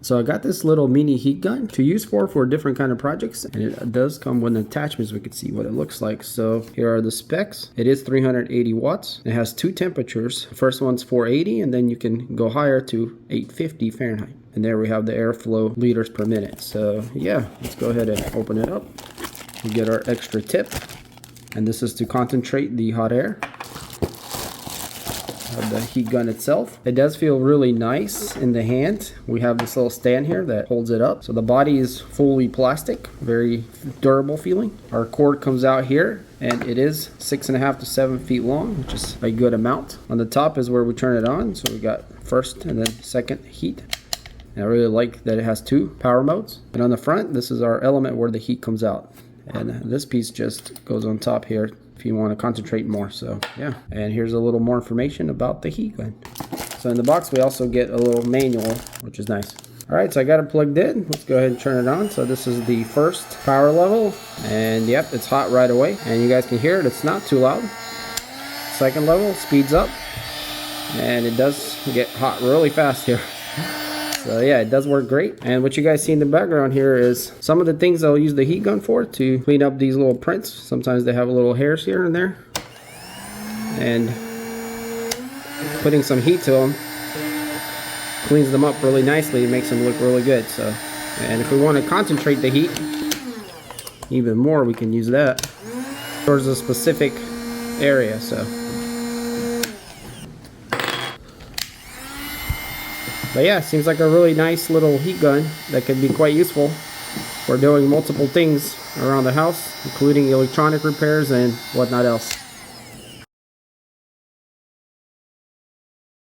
So I got this little mini heat gun to use for different kind of projects, and it does come with attachments. We can see what it looks like. So here are the specs. It is 380 watts. It has two temperatures. The first one's 480, and then you can go higher to 850 Fahrenheit. And there we have the airflow liters per minute. So yeah, let's go ahead and open it up. We get our extra tip, and this is to concentrate the hot air of the heat gun itself. It does feel really nice in the hand. We have this little stand here that holds it up. So the body is fully plastic, very durable feeling. Our cord comes out here, and it is 6.5 to 7 feet long, which is a good amount. On the top is where we turn it on. So we got first and then second heat. And I really like that it has two power modes. And on the front, this is our element where the heat comes out. And this piece just goes on top here if you want to concentrate more. So yeah, and here's a little more information about the heat gun. So in the box we also get a little manual, which is nice. All right, so I got it plugged in. Let's go ahead and turn it on. So this is the first power level, and yep, it's hot right away, and you guys can hear it. It's not too loud. Second level speeds up, and it does get hot really fast here. So yeah, it does work great. And what you guys see in the background here is some of the things I'll use the heat gun for, to clean up these little prints. Sometimes they have little hairs here and there. And putting some heat to them cleans them up really nicely and makes them look really good. So, and if we want to concentrate the heat even more, we can use that towards a specific area. So. But yeah, seems like a really nice little heat gun that could be quite useful for doing multiple things around the house, including electronic repairs and whatnot else.